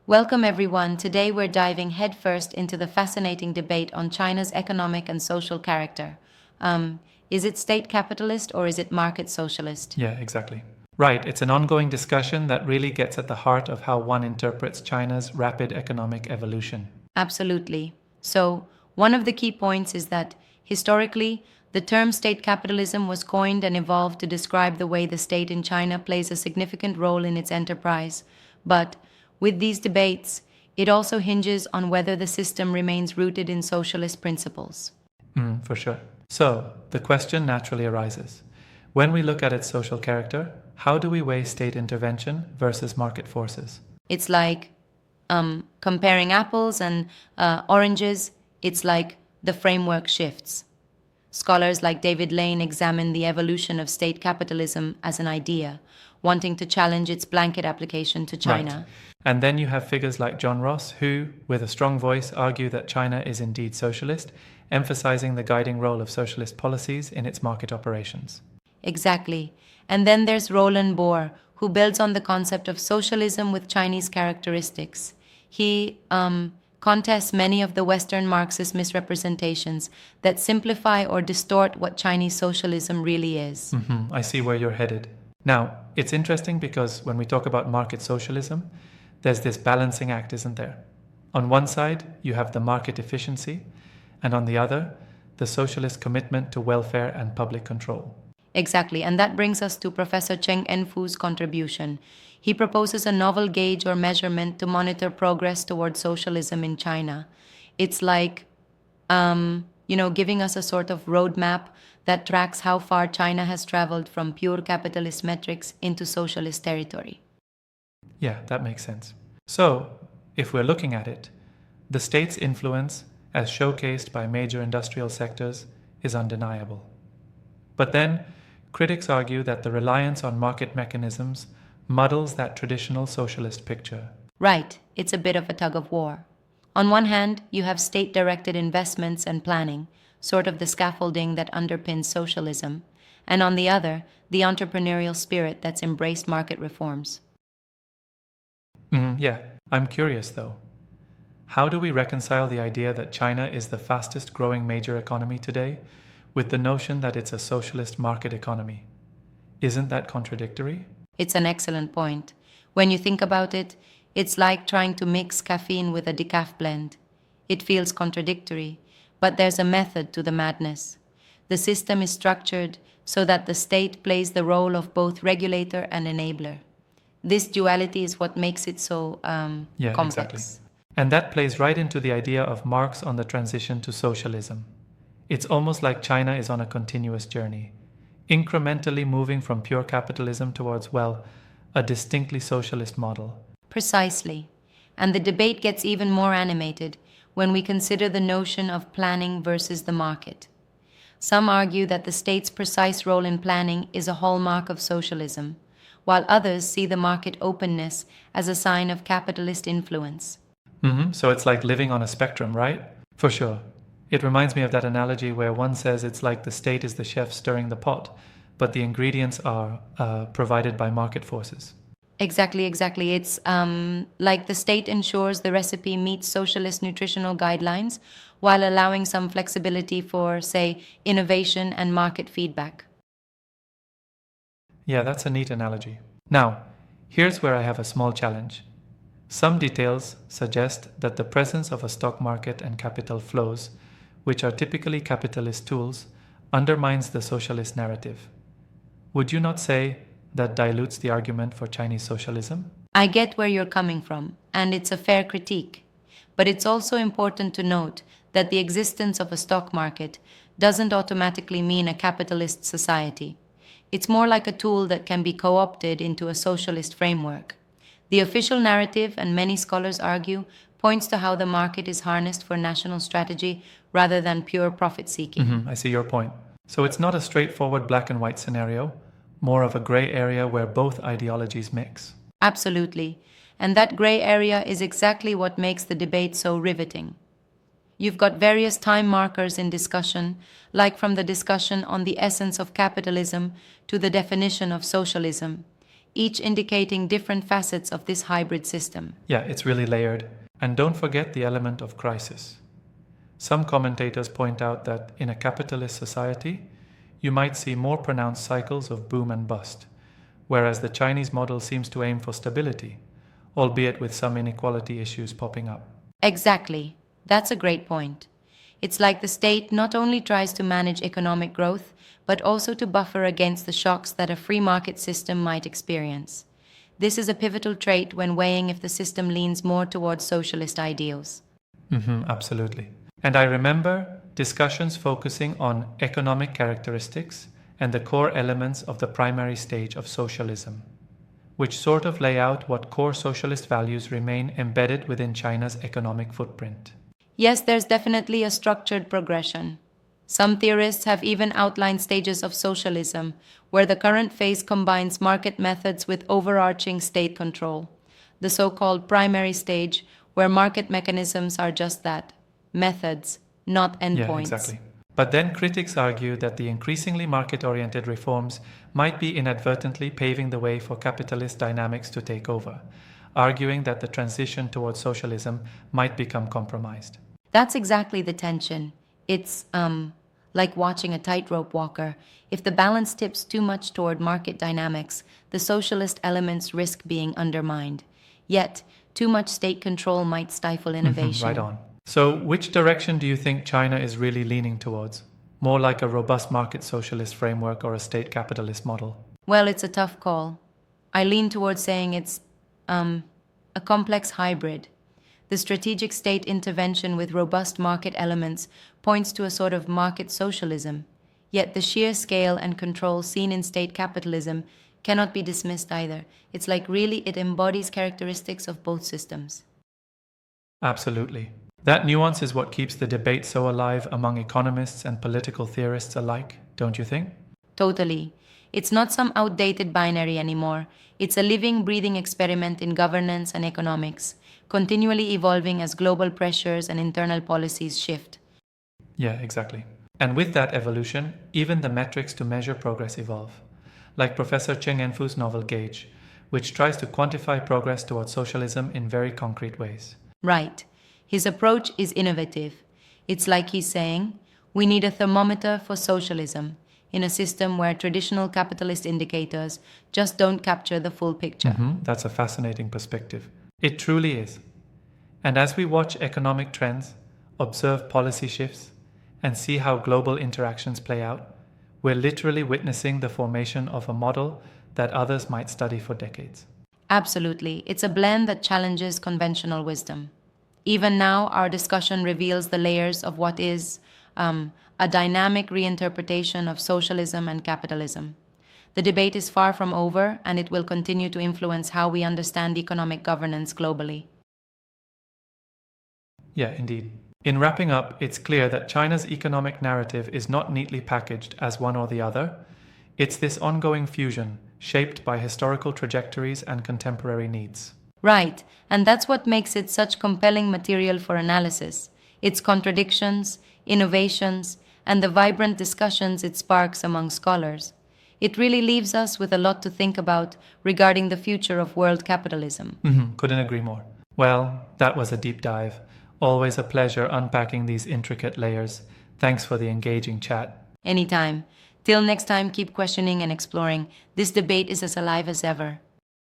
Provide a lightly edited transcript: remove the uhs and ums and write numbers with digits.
Welcome, everyone. Today we're diving headfirst into the fascinating debate on China's economic and social character. Is it state capitalist or is it market socialist? Yeah, exactly. Right, it's an ongoing discussion that really gets at the heart of how one interprets China's rapid economic evolution. Absolutely. So, one of the key points is that historically, the term state capitalism was coined and evolved to describe the way the state in China plays a significant role in its enterprise. But with these debates, it also hinges on whether the system remains rooted in socialist principles. For sure. So, the question naturally arises. When we look at its social character, how do we weigh state intervention versus market forces? It's like comparing apples and oranges, it's like the framework shifts. Scholars like David Lane examine the evolution of state capitalism as an idea, wanting to challenge its blanket application to China. Right. And then you have figures like John Ross, who, with a strong voice, argue that China is indeed socialist, emphasizing the guiding role of socialist policies in its market operations. Exactly. And then there's Roland Bohr, who builds on the concept of socialism with Chinese characteristics. He contests many of the Western Marxist misrepresentations that simplify or distort what Chinese socialism really is. I see where you're headed. Now, it's interesting because when we talk about market socialism, there's this balancing act, isn't there? On one side, you have the market efficiency, and on the other, the socialist commitment to welfare and public control. Exactly, and that brings us to Professor Cheng Enfu's contribution. He proposes a novel gauge or measurement to monitor progress towards socialism in China. It's like, giving us a sort of roadmap that tracks how far China has traveled from pure capitalist metrics into socialist territory. Yeah, that makes sense. So, if we're looking at it, the state's influence, as showcased by major industrial sectors, is undeniable. But then, critics argue that the reliance on market mechanisms muddles that traditional socialist picture. Right, it's a bit of a tug of war. On one hand, you have state directed investments and planning, sort of the scaffolding that underpins socialism, and on the other, the entrepreneurial spirit that's embraced market reforms. Yeah, I'm curious though. How do we reconcile the idea that China is the fastest growing major economy today with the notion that it's a socialist market economy? Isn't that contradictory? It's an excellent point. When you think about it, it's like trying to mix caffeine with a decaf blend. It feels contradictory, but there's a method to the madness. The system is structured so that the state plays the role of both regulator and enabler. This duality is what makes it so complex. Exactly. And that plays right into the idea of Marx on the transition to socialism. It's almost like China is on a continuous journey, incrementally moving from pure capitalism towards, well, a distinctly socialist model. Precisely. And the debate gets even more animated when we consider the notion of planning versus the market. Some argue that the state's precise role in planning is a hallmark of socialism, while others see the market openness as a sign of capitalist influence. So it's like living on a spectrum, right? For sure. It reminds me of that analogy where one says it's like the state is the chef stirring the pot, but the ingredients are provided by market forces. Exactly. It's like the state ensures the recipe meets socialist nutritional guidelines while allowing some flexibility for, say, innovation and market feedback. Yeah, that's a neat analogy. Now, here's where I have a small challenge. Some details suggest that the presence of a stock market and capital flows, which are typically capitalist tools, undermines the socialist narrative. Would you not say that dilutes the argument for Chinese socialism? I get where you're coming from, and it's a fair critique. But it's also important to note that the existence of a stock market doesn't automatically mean a capitalist society. It's more like a tool that can be co-opted into a socialist framework. The official narrative, and many scholars argue, points to how the market is harnessed for national strategy rather than pure profit-seeking. I see your point. So it's not a straightforward black and white scenario, more of a gray area where both ideologies mix. Absolutely. And that gray area is exactly what makes the debate so riveting. You've got various time markers in discussion, like from the discussion on the essence of capitalism to the definition of socialism. each indicating different facets of this hybrid system. Yeah, it's really layered. And don't forget the element of crisis. Some commentators point out that in a capitalist society, you might see more pronounced cycles of boom and bust, whereas the Chinese model seems to aim for stability, albeit with some inequality issues popping up. Exactly. That's a great point. It's like the state not only tries to manage economic growth, but also to buffer against the shocks that a free market system might experience. This is a pivotal trait when weighing if the system leans more towards socialist ideals. Absolutely. And I remember discussions focusing on economic characteristics and the core elements of the primary stage of socialism, which sort of lay out what core socialist values remain embedded within China's economic footprint. Yes, there's definitely a structured progression. Some theorists have even outlined stages of socialism, where the current phase combines market methods with overarching state control. The so-called primary stage, where market mechanisms are just that, methods, not endpoints. Yeah, exactly. But then critics argue that the increasingly market-oriented reforms might be inadvertently paving the way for capitalist dynamics to take over, arguing that the transition towards socialism might become compromised. That's exactly the tension. It's, like watching a tightrope walker. If the balance tips too much toward market dynamics, the socialist elements risk being undermined. Yet, too much state control might stifle innovation. Right on. So, which direction do you think China is really leaning towards? More like a robust market socialist framework or a state capitalist model? Well, it's a tough call. I lean towards saying it's a complex hybrid. The strategic state intervention with robust market elements points to a sort of market socialism, yet the sheer scale and control seen in state capitalism cannot be dismissed either. It's like really it embodies characteristics of both systems. Absolutely. That nuance is what keeps the debate so alive among economists and political theorists alike, don't you think? Totally. It's not some outdated binary anymore. It's a living, breathing experiment in governance and economics, continually evolving as global pressures and internal policies shift. Yeah, exactly. And with that evolution, even the metrics to measure progress evolve. Like Professor Cheng Enfu's novel Gauge, which tries to quantify progress towards socialism in very concrete ways. Right. His approach is innovative. It's like he's saying, we need a thermometer for socialism in a system where traditional capitalist indicators just don't capture the full picture. That's a fascinating perspective. It truly is. And as we watch economic trends, observe policy shifts, and see how global interactions play out, we're literally witnessing the formation of a model that others might study for decades. Absolutely. It's a blend that challenges conventional wisdom. Even now, our discussion reveals the layers of what is a dynamic reinterpretation of socialism and capitalism. The debate is far from over, and it will continue to influence how we understand economic governance globally. Yeah, indeed. In wrapping up, it's clear that China's economic narrative is not neatly packaged as one or the other. It's this ongoing fusion, shaped by historical trajectories and contemporary needs. Right, and that's what makes it such compelling material for analysis. Its contradictions, innovations, and the vibrant discussions it sparks among scholars. It really leaves us with a lot to think about regarding the future of world capitalism. Couldn't agree more. Well, that was a deep dive. Always a pleasure unpacking these intricate layers. Thanks for the engaging chat. Anytime. Till next time, keep questioning and exploring. This debate is as alive as ever.